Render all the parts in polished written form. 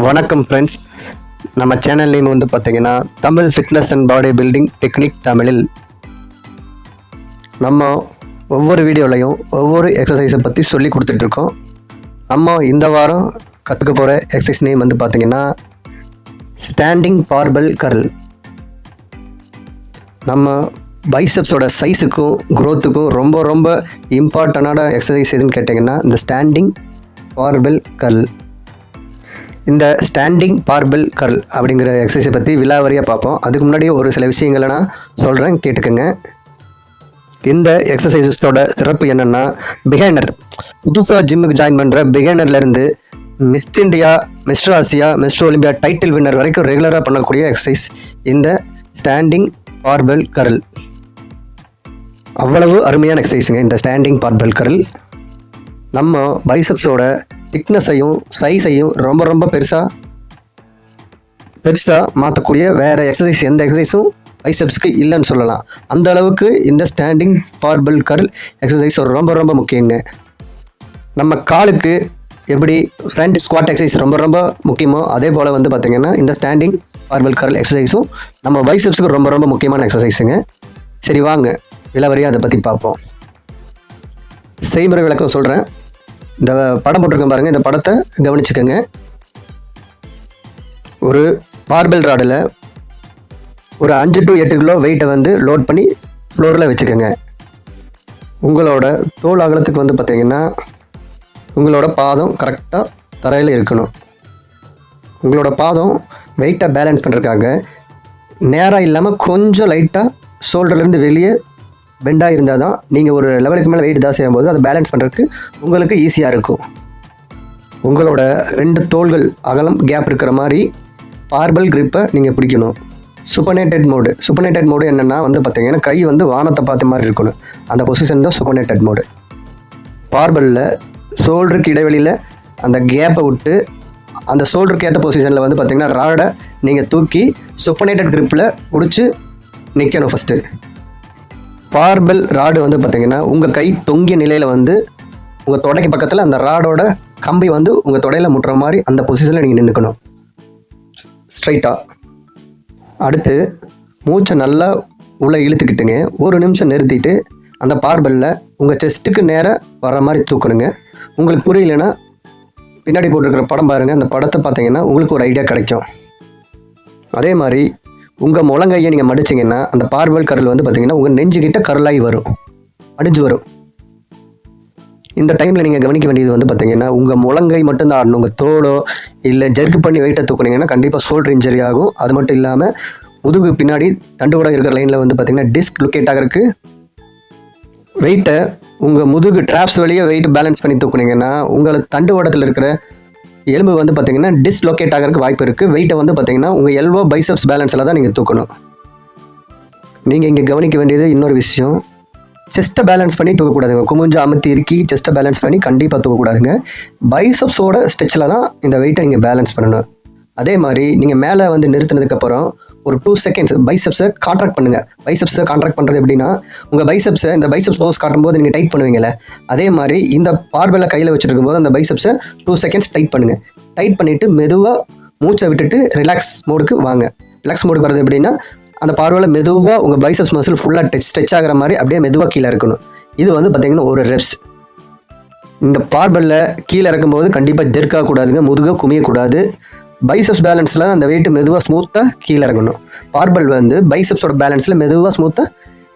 வணக்கம் ஃப்ரெண்ட்ஸ். நம்ம channel name வந்து பார்த்தீங்கன்னா Tamil fitness and body building technique தமிழில். நம்ம ஒவ்வொரு வீடியோலையும் ஒவ்வொரு எக்ஸசைஸை பற்றி சொல்லி கொடுத்துட்ருக்கோம். நம்ம இந்த வாரம் கற்றுக்க போகிற எக்ஸசைஸ் நேம் வந்து பார்த்திங்கன்னா ஸ்டாண்டிங் பார்பல் கர்ல். நம்ம பைசப்ஸோட சைஸுக்கும் க்ரோத்துக்கும் ரொம்ப ரொம்ப இம்பார்ட்டண்டான எக்ஸசைஸ் எதுன்னு கேட்டிங்கன்னா இந்த ஸ்டாண்டிங் பார்பல் கர்ல். இந்த ஸ்டாண்டிங் பார்பல் கர்ல் அப்படிங்கிற எக்ஸசைஸை பற்றி விலாவரியாக பார்ப்போம். அதுக்கு முன்னாடி ஒரு சில விஷயங்களை நான் சொல்கிறேன், கேட்டுக்கோங்க. இந்த எக்ஸசைஸோட சிறப்பு என்னென்னா, பிகைனர் புதுசாக ஜிம்முக்கு ஜாயின் பண்ணுற பிகைனர்லேருந்து mister India, mister Asia, mister Olympia title winner வரைக்கும் ரெகுலராக பண்ணக்கூடிய எக்ஸசைஸ் இந்த ஸ்டாண்டிங் பார்பல் கர்ல். அவ்வளவு அருமையான எக்ஸசைஸுங்க இந்த ஸ்டாண்டிங் பார்பல் கர்ல். நம்ம பைசப்ஸோட திக்னஸையும் சைஸையும் ரொம்ப ரொம்ப பெருசாக மாற்றக்கூடிய வேறு எக்ஸசைஸ் எந்த எக்ஸசைஸும் பைசப்ஸ்க்கு இல்லைன்னு சொல்லலாம். அந்த அளவுக்கு இந்த ஸ்டாண்டிங் பார்பல் கர்ல் எக்ஸசைஸ் ரொம்ப ரொம்ப முக்கியங்க. நம்ம காலுக்கு எப்படி ஃப்ரண்ட் ஸ்குவாட் எக்ஸசைஸ் ரொம்ப ரொம்ப முக்கியமோ அதே போல் வந்து பார்த்திங்கன்னா இந்த ஸ்டாண்டிங் பார்பல் கர்ல் எக்ஸசைஸும் நம்ம பைசப்ஸுக்கு ரொம்ப ரொம்ப முக்கியமான எக்ஸசைஸுங்க. சரி வாங்க விலாவரியாக அதை பற்றி பார்ப்போம். செய்முறை விளக்கம் சொல்கிறேன். இந்த படம் போட்டிருக்கேன் பாருங்கள், இந்த படத்தை கவனிச்சுக்கோங்க. ஒரு பார்பல் ராடில் ஒரு 5 to 8 கிலோ வெயிட்டை வந்து லோட் பண்ணி ஃப்ளோரில் வச்சுக்கோங்க. உங்களோட தோல் அகலத்துக்கு வந்து பார்த்திங்கன்னா உங்களோட பாதம் கரெக்டாக தரையில் இருக்கணும். உங்களோட பாதம் வெயிட்டை பேலன்ஸ் பண்ணுறதுக்காக நேராக இல்லாமல் கொஞ்சம் லைட்டாக ஷோல்டர்லேருந்து வெளியே பெண்டாக இருந்தால் தான் நீங்கள் ஒரு லெவலுக்கு மேலே வெயிட் ஜாஸ்தி ஆகும்போது அதை பேலன்ஸ் பண்ணுறதுக்கு உங்களுக்கு ஈஸியாக இருக்கும். உங்களோட 2 தோள்கள் அகலம் கேப் இருக்கிற மாதிரி பார்பல் கிரிப்பை நீங்கள் பிடிக்கணும். சுப்பனேட்டட் மோடு என்னென்னா வந்து பார்த்திங்கன்னா கை வந்து வானத்தை பார்த்த மாதிரி இருக்கணும். அந்த பொசிஷன் தான் சுப்பனேட்டட் மோடு. பார்பலில் ஷோல்டருக்கு இடைவெளியில் அந்த கேப்பை விட்டு அந்த ஷோல்டருக்கு ஏற்ற பொசிஷனில் வந்து பார்த்திங்கன்னா ராடை நீங்கள் தூக்கி சுப்பனேட்டட் கிரிப்பில் பிடிச்சி நிற்கணும். ஃபஸ்ட்டு பார்பல் ராடு வந்து பார்த்திங்கன்னா உங்கள் கை தொங்கிய நிலையில் வந்து உங்கள் தொடைக்கு பக்கத்தில் அந்த ராடோட கம்பி வந்து உங்கள் தொடையில் முட்டுற மாதிரி அந்த பொசிஷனில் நீங்கள் நின்றுக்கணும் ஸ்ட்ரைட்டாக. அடுத்து மூச்சை நல்லா உள்ளே இழுத்துக்கிட்டுங்க 1 நிமிஷம் நிறுத்திட்டு அந்த பார்பலில் உங்கள் செஸ்ட்டுக்கு நேராக வர மாதிரி தூக்கணுங்க. உங்களுக்கு புரியலைன்னா பின்னாடி போட்டிருக்கிற படம் பாருங்கள். அந்த படத்தை பார்த்தீங்கன்னா உங்களுக்கு ஒரு ஐடியா கிடைக்கும். அதே மாதிரி உங்கள் முழங்கையை நீங்கள் மடிச்சிங்கன்னா அந்த பார்பல் கர்ல் வந்து பார்த்திங்கன்னா உங்கள் நெஞ்சுக்கிட்ட கர்லாகி வரும், அடிஞ்சு வரும். இந்த டைமில் நீங்கள் கவனிக்க வேண்டியது வந்து பார்த்திங்கன்னா உங்கள் முழங்கை மட்டும்தான் ஆடணும். உங்கள் தோலோ இல்லை ஜெர்க்கு பண்ணி வெயிட்டை தூக்குனீங்கன்னா கண்டிப்பாக ஷோல்டர் இன்ஜரி ஆகும். அது மட்டும் இல்லாமல் முதுகு பின்னாடி தண்டுவட இருக்கிற லைனில் வந்து பார்த்திங்கன்னா டிஸ்க் லொக்கேட் ஆகிறதுக்கு வெயிட்டை உங்கள் முதுகு ட்ராப்ஸ் வழியாக வெயிட் பேலன்ஸ் பண்ணி தூக்குனீங்கன்னா உங்களுக்கு தண்டுவடத்தில் இருக்கிற எலும்பு வந்து பார்த்திங்கன்னா டிஸ்லொக்கேட் ஆகிறதுக்கு வாய்ப்பு இருக்குது. வெயிட்டை வந்து பார்த்திங்கன்னா உங்கள் எல்போ பைசப்ஸ் பேலன்ஸில் தான் நீங்கள் தூக்கணும். நீங்கள் இங்கே கவனிக்க வேண்டியது இன்னொரு விஷயம், செஸ்ட்டை பேலன்ஸ் பண்ணி தூக்கக்கூடாதுங்க. குமிஞ்சு அமுத்தி இறுக்கி செஸ்ட்டை பேலன்ஸ் பண்ணி கண்டிப்பாக தூக்கக்கூடாதுங்க. பைசப்ஸோட ஸ்ட்ரெச்சில் தான் இந்த வெயிட்டை நீங்கள் பேலன்ஸ் பண்ணணும். அதே மாதிரி நீங்கள் மேலே வந்து நிறுத்தினதுக்கப்புறம் ஒரு 2 செகண்ட்ஸ் பைசப்ஸை கான்ட்ராக்ட் பண்ணுங்கள். பைசப்ஸை கான்ட்ராக்ட் பண்ணுறது எப்படின்னா இந்த பைசப்ஸ் போஸ் காட்டும்போது நீங்கள் டைட் பண்ணுவீங்களே, அதே மாதிரி இந்த பார்பலை கையில் வச்சுருக்கும்போது அந்த பைசப்ஸை 2 செகண்ட்ஸ் டைட் பண்ணுங்கள். டைட் பண்ணிவிட்டு மெதுவாக மூச்சை விட்டுட்டு ரிலாக்ஸ் மோடுக்கு வாங்க. ரிலாக்ஸ் மோடுக்கு வரது எப்படின்னா அந்த பார்பலை மெதுவாக உங்கள் பைசப்ஸ் மசில் ஃபுல்லாக ஸ்ட்ரெச் ஆகிற மாதிரி அப்படியே மெதுவாக கீழே இருக்கணும். இது வந்து பார்த்திங்கன்னா ஒரு ரெப்ஸ். இந்த பார்பலில் கீழே இறக்கும்போது கண்டிப்பாக ஜெர்க்காகக்கூடாதுங்க, முதுக குமியக்கூடாது. பைசப்ஸ் பேலன்ஸில் அந்த வெயிட்டு மெதுவாக ஸ்மூத்தாக கீழே இறங்கணும். பார்பல் வந்து பைசப்ஸோட பேலன்ஸில் மெதுவாக ஸ்மூத்தாக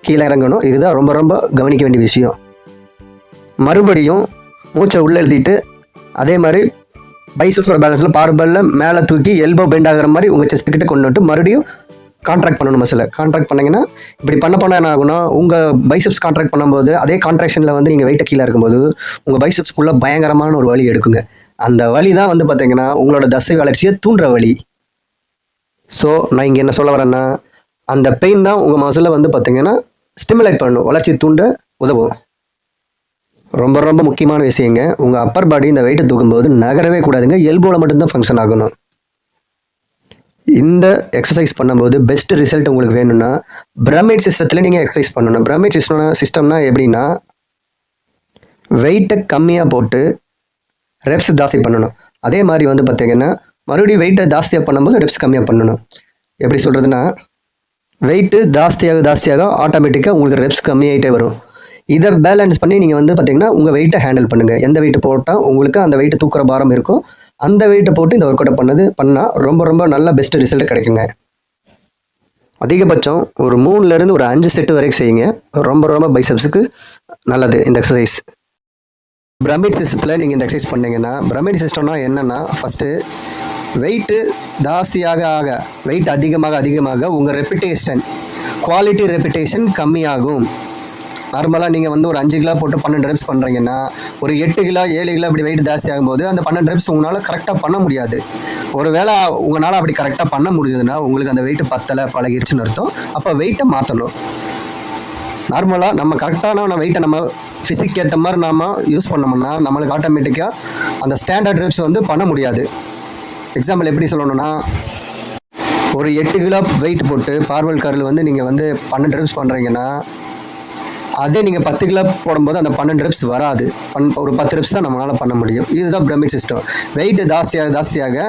கீழே இறங்கணும். இதுதான் ரொம்ப ரொம்ப கவனிக்க வேண்டிய விஷயம். மறுபடியும் மூச்சை உள்ளே எழுதிட்டு அதே மாதிரி பைசப்ஸோட பேலன்ஸில் பார்பலில் மேலே தூக்கி எல்போ பெண்ட் ஆகிற மாதிரி உங்கள் செஸ்ட்டுக்கிட்ட கொண்டு வந்துட்டு மறுபடியும் கான்ட்ராக்ட் பண்ணணும். மசில் கான்ட்ராக்ட் பண்ணிங்கன்னா இப்படி பண்ண என்ன ஆகுனா உங்கள் பைசப்ஸ் கான்ட்ராக்ட் பண்ணும்போது அதே கான்ட்ராக்ஷனில் வந்து நீங்கள் வெயிட்டை கீழே இருக்கும்போது உங்கள் பைசப்ஸ்க்குள்ளே பயங்கரமான ஒரு வலி எடுக்குங்க. அந்த வலி தான் வந்து பார்த்திங்கன்னா உங்களோட தசை வளர்ச்சியை தூண்டுற வலி. ஸோ நான் இங்கே என்ன சொல்ல வரேன்னா அந்த பெயின் தான் உங்கள் மசிலை வந்து பார்த்திங்கன்னா ஸ்டிமுலேட் பண்ணணும், வளர்ச்சி தூண்ட உதவும். ரொம்ப ரொம்ப முக்கியமான விஷயங்க, உங்கள் அப்பர் பாடி இந்த வெயிட்டை தூக்கும்போது நகரவே கூடாதுங்க. எல்போவில் மட்டும்தான் ஃபங்க்ஷன் ஆகணும். இந்த எக்ஸசைஸ் பண்ணும்போது பெஸ்ட் ரிசல்ட் உங்களுக்கு வேணும்னா பிரமிட் சிஸ்டத்தில் நீங்கள் எக்ஸசைஸ் பண்ணணும். பிரமிட் சிஸ்டம்னா எப்படின்னா வெயிட்டை கம்மியாக போட்டு ரெப்ஸ் ஜாஸ்தி பண்ணணும். அதே மாதிரி வந்து பார்த்திங்கன்னா மறுபடியும் வெயிட்டை ஜாஸ்தியாக பண்ணும்போது ரெப்ஸ் கம்மியாக பண்ணணும். எப்படி சொல்கிறதுனா, வெயிட்டு ஜாஸ்தியாக ஆட்டோமேட்டிக்காக உங்களுக்கு ரெப்ஸ் கம்மியாகிட்டே வரும். இதை பேலன்ஸ் பண்ணி நீங்கள் வந்து பார்த்திங்கன்னா உங்கள் வெயிட்டை ஹேண்டில் பண்ணுங்கள். எந்த வெயிட்டு போட்டால் உங்களுக்கு அந்த வெயிட்டு தூக்குற பாரம் இருக்கோ அந்த வெயிட்டை போட்டு இந்த ஒர்க் அவுட்டை பண்ணால் ரொம்ப நல்ல பெஸ்ட்டு ரிசல்ட் கிடைக்குங்க. அதிகபட்சம் ஒரு 3லேருந்து ஒரு 5 செட்டு வரைக்கும் செய்யுங்க. ரொம்ப பைசப்ஸுக்கு நல்லது இந்த எக்ஸசைஸ். பிரமிட் சிஸ்டத்தில் நீங்கள் இந்த எக்ஸசைஸ் பண்ணிங்கன்னா, பிரமிட் சிஸ்டம்னா என்னென்னா, ஃபஸ்ட்டு வெயிட்டு ஜாஸ்தியாக வெயிட் அதிகமாக உங்கள் ரெப்பிட்டேஷன் குவாலிட்டி ரெப்பிட்டேஷன் கம்மியாகும். நார்மலாக நீங்கள் வந்து ஒரு 5 கிலோ போட்டு 12 ரெப்ஸ் பண்ணுறீங்கன்னா, ஒரு 8 கிலோ 7 கிலோ அப்படி வெயிட் ஜாஸ்தி ஆகும்போது அந்த 12 ரெப்ஸ் உங்களால் கரெக்டாக பண்ண முடியாது. ஒரு வேளை உங்களால் அப்படி கரெக்டாக பண்ண முடிஞ்சதுன்னா உங்களுக்கு அந்த வெயிட்டு பத்தலை பழகிருச்சுன்னு அர்த்தம். அப்போ வெயிட்டை மாற்றணும். நார்மலாக நம்ம கரெக்டான வெயிட்டை நம்ம ஃபிசிக் ஏற்ற மாதிரி நாம் யூஸ் பண்ணோம்னா நம்மளுக்கு ஆட்டோமேட்டிக்காக அந்த ஸ்டாண்டர்ட் ரெப்ஸ் வந்து பண்ண முடியாது. எக்ஸாம்பிள் எப்படி சொல்லணும்னா, ஒரு 8 கிலோ வெயிட் போட்டு பார்வல் கர்ல் வந்து நீங்கள் வந்து 12 ரெப்ஸ் பண்ணுறீங்கன்னா, அதே நீங்கள் 10 கிலோ போடும்போது அந்த 12 ரெப்ஸ் வராது. ஒரு 10 ரெப்ஸ் தான் நம்மளால் பண்ண முடியும். இதுதான் பிரமிட் சிஸ்டம். வெயிட் ஜாஸ்தியாக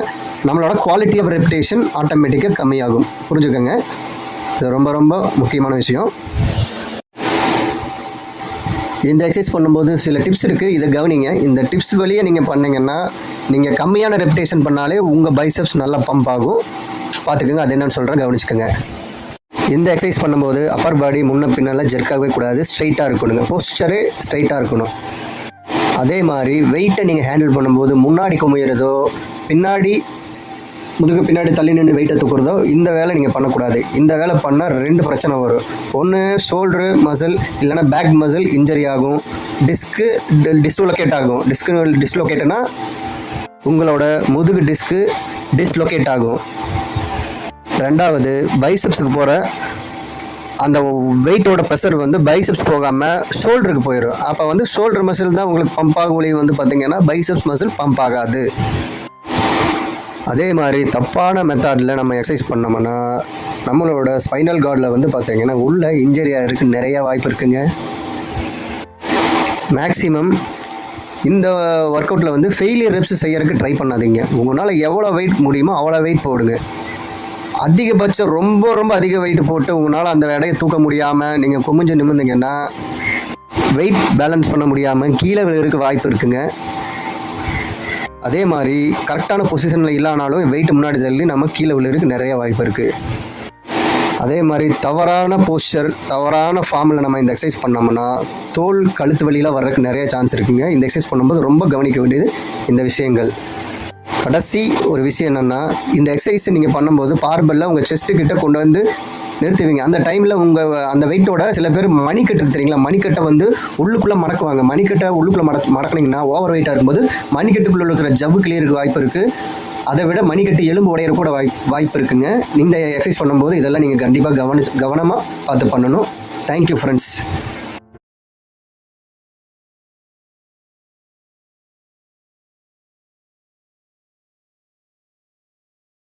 நம்மளோட குவாலிட்டி ஆஃப் ரெப்டேஷன் ஆட்டோமேட்டிக்காக கம்மியாகும். புரிஞ்சுக்கோங்க, இது ரொம்ப முக்கியமான விஷயம். இந்த எக்ஸசைஸ் பண்ணும்போது சில டிப்ஸ் இருக்குது, இதை கவனிங்க. இந்த டிப்ஸ் வழியே நீங்கள் பண்ணிங்கன்னா நீங்கள் கம்மியான ரெப்டேஷன் பண்ணாலே உங்கள் பைசப்ஸ் நல்லா பம்ப் ஆகும். பார்த்துக்கோங்க, அது என்னன்னு சொல்கிறேன், கவனிச்சுக்கோங்க. இந்த எக்ஸசைஸ் பண்ணும்போது அப்பர் பாடி முன்ன பின்னெல்லாம் ஜெர்க்காகவே கூடாது, ஸ்ட்ரைட்டாக இருக்கணுங்க. போஸ்டரே ஸ்ட்ரைட்டாக இருக்கணும். அதே மாதிரி வெயிட்டை நீங்கள் ஹேண்டில் பண்ணும்போது முன்னாடி குமியிறதோ பின்னாடி முதுகு பின்னாடி தள்ளி நின்று வெயிட்டை தூக்குறதோ இந்த வேலை நீங்கள் பண்ணக்கூடாது. இந்த வேலை பண்ணால் 2 பிரச்சனை வரும். ஒன்று ஷோல்டரு மசில் இல்லைனா பேக் மசில் இன்ஜரி ஆகும். டிஸ்க்கு டிஸ்லொகேட் ஆகும். டிஸ்லொகேட்னா உங்களோட முதுகு டிஸ்க்கு டிஸ்லொகேட் ஆகும். ரெண்டாவது பைசப்ஸுக்கு போகிற அந்த வெயிட்டோட ப்ரெஷர் வந்து பைசப்ஸ் போகாமல் ஷோல்டருக்கு போயிடும். அப்போ வந்து ஷோல்டர் மசில் தான் உங்களுக்கு பம்ப் ஆகும். வழி வந்து பார்த்திங்கன்னா பைசப்ஸ் மசில் பம்ப் ஆகாது. அதே மாதிரி தப்பான மெத்தடில் நம்ம எக்ஸசைஸ் பண்ணோம்னா நம்மளோட ஸ்பைனல் கார்டில் வந்து பார்த்திங்கன்னா உள்ள இன்ஜரி ஆகிறதுக்கு நிறையா வாய்ப்பு இருக்குங்க. மேக்ஸிமம் இந்த ஒர்க் அவுட்டில் வந்து ஃபெயிலியர் ரெப்ஸ் செய்யறதுக்கு ட்ரை பண்ணாதீங்க. உங்களால் எவ்வளோ வெயிட் முடியுமோ அவ்வளோ வெயிட் போடுங்க. அதிகபட்சம் ரொம்ப அதிக வெயிட் போட்டு உங்களால் அந்த எடையை தூக்க முடியாமல் நீங்கள் குமிஞ்சு நிமிர்ந்தீங்கன்னா வெயிட் பேலன்ஸ் பண்ண முடியாமல் கீழே விழுறதுக்கு வாய்ப்பு இருக்குங்க. அதே மாதிரி கரெக்டான பொசிஷனில் இல்லைனாலும் வெயிட் முன்னாடி தள்ளி நம்ம கீழே விழுறதுக்கு நிறைய வாய்ப்பு இருக்குது. அதே மாதிரி தவறான போஸ்டர் தவறான ஃபார்மில் நம்ம இந்த எக்ஸசைஸ் பண்ணோம்னா தோல் கழுத்து வலியில் வர்றதுக்கு நிறைய சான்ஸ் இருக்குங்க. இந்த எக்ஸசைஸ் பண்ணும்போது ரொம்ப கவனிக்க வேண்டியது இந்த விஷயங்கள். கடைசி ஒரு விஷயம் என்னென்னா, இந்த எக்ஸசைஸை நீங்கள் பண்ணும்போது பார்பெல்ல உங்கள் செஸ்ட்டு கிட்ட கொண்டு வந்து நிறுத்துவீங்க. அந்த டைமில் உங்கள் அந்த வெயிட்டோட சில பேர் மணிக்கட்டு தெரியுங்களா, மணிக்கட்டை வந்து உள்ளுக்குள்ளே மடக்குவாங்க. மணிக்கட்டை உள்ளுக்குள்ளே மடக்கினீங்கன்னா ஓவர் வெயிட்டாக இருக்கும்போது மணிக்கட்டுக்குள்ளே இருக்கிற ஜவ்வு கிளியருக்கு வாய்ப்பு இருக்குது. அதை விட மணிக்கட்டு எலும்பு உடையிற கூட வாய்ப்பு இருக்குங்க. இந்த எக்ஸசைஸ் பண்ணும்போது இதெல்லாம் நீங்கள் கண்டிப்பாக கவனமாக பார்த்து பண்ணணும். Thank you friends.